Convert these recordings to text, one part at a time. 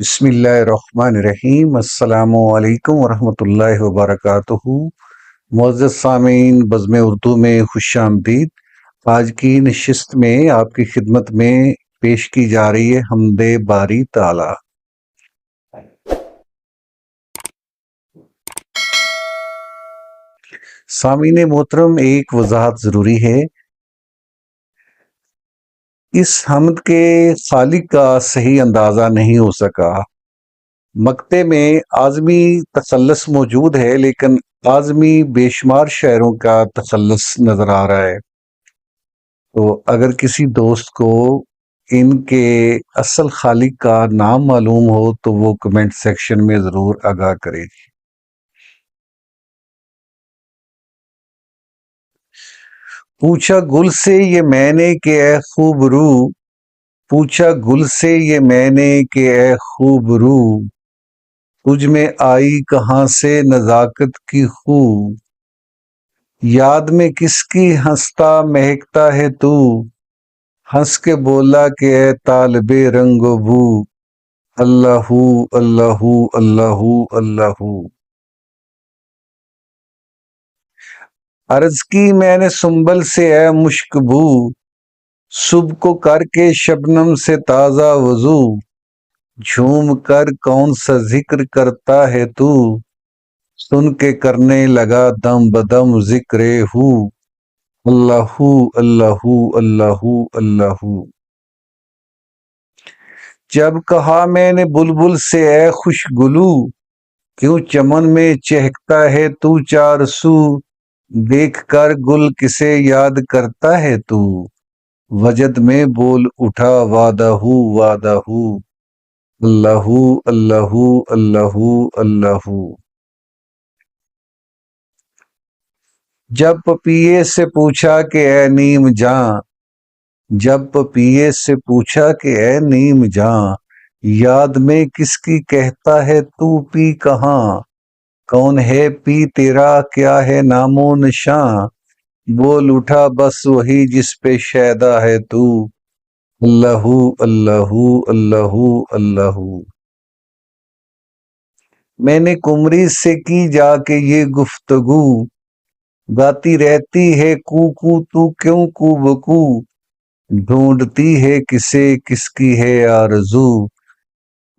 بسم اللہ الرحمن الرحیم۔ السلام علیکم ورحمۃ اللہ وبرکاتہ۔ معزز سامعین، بزم اردو میں خوش آمدید۔ آج کی نشست میں آپ کی خدمت میں پیش کی جا رہی ہے حمد باری تعالی۔ سامعین محترم، ایک وضاحت ضروری ہے۔ اس حمد کے خالق کا صحیح اندازہ نہیں ہو سکا۔ مقطع میں اعظمی تخلص موجود ہے، لیکن اعظمی بے شمار شعروں کا تخلص نظر آ رہا ہے۔ تو اگر کسی دوست کو ان کے اصل خالق کا نام معلوم ہو تو وہ کمنٹ سیکشن میں ضرور آگاہ کرے۔ پوچھا گل سے یہ میں نے کہ اے خوب رو، پوچھا گل سے یہ میں نے کہ اے خوب رو، تجھ میں آئی کہاں سے نزاکت کی خو، یاد میں کس کی ہنستا مہکتا ہے تو، ہنس کے بولا کہ اے طالب رنگ و بو، اللہ اللہ اللہ اللہ۔ عرض کی میں نے سنبل سے اے مشک بو، صبح کو کر کے شبنم سے تازہ وضو، جھوم کر کون سا ذکر کرتا ہے تو، سن کے کرنے لگا دم بدم ذکر ہو، اللہ اللہ اللہ اللہ۔ جب کہا میں نے بلبل سے اے خوش گلو، کیوں چمن میں چہکتا ہے تو چار سو، دیکھ کر گل کسے یاد کرتا ہے تو، وجد میں بول اٹھا وعدہ وعدہ، اللہ اللہ اللہ اللہ۔ جب پپیے سے پوچھا کہ اے نیم جاں، جب پپیے سے پوچھا کہ اے نیم جاں، یاد میں کس کی کہتا ہے تو پی کہاں، کون ہے پی تیرا کیا ہے نام و نشاں، بول اٹھا بس وہی جس پہ شیدا ہے تو، اللہ اللہ اللہ اللہ۔ میں نے کمری سے کی جا کے یہ گفتگو، گاتی رہتی ہے کو کو تو کیوں کو بکو، ڈھونڈتی ہے کسے کس کی ہے آرزو،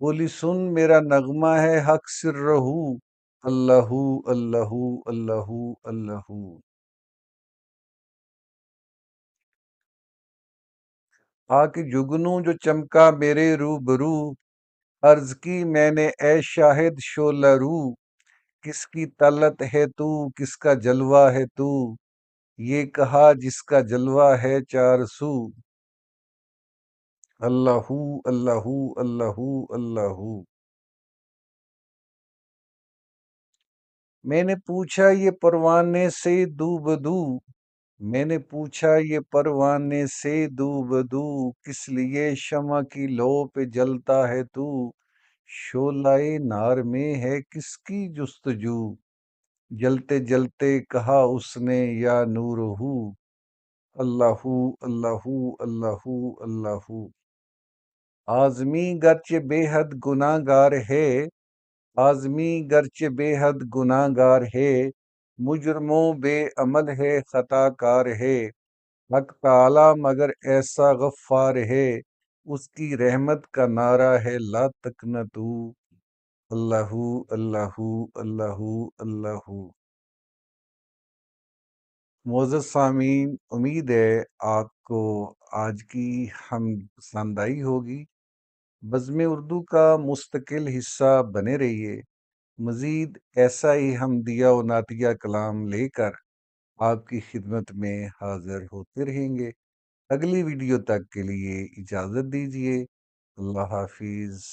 بولی سن میرا نغمہ ہے حق سر رہو، اللہ اللہ اللہ اللہ۔ آ کے جگنوں جو چمکا میرے روبرو، عرض کی میں نے اے شاہد شعلہ رو، کس کی طلعت ہے تو کس کا جلوہ ہے تو، یہ کہا جس کا جلوہ ہے چار سو، اللہ اللہ اللہ اللہ۔ میں نے پوچھا یہ پروانے سے دو بدو، میں نے پوچھا یہ پروانے سے دو بدو، کس لیے شمع کی لو پہ جلتا ہے تو، شعلہ نار میں ہے کس کی جستجو، جلتے جلتے کہا اس نے یا نور ہو، اللہ اللہ اللہ اللہ۔ آزمی گرچہ بے حد گناہ گار ہے، آزمی گرچہ بے حد گناہ گار ہے، مجرموں بے عمل ہے خطا کار ہے، حق تعالی مگر ایسا غفار ہے، اس کی رحمت کا نعرہ ہے لا تقنطو، اللہ اللہ اللہ اللہ۔ معزز سامعین، امید ہے آپ کو آج کی حمد پسند آئی ہوگی۔ بزم اردو کا مستقل حصہ بنے رہیے، مزید ایسا ہی حمدیہ و نعتیہ کلام لے کر آپ کی خدمت میں حاضر ہوتے رہیں گے۔ اگلی ویڈیو تک کے لیے اجازت دیجیے، اللہ حافظ۔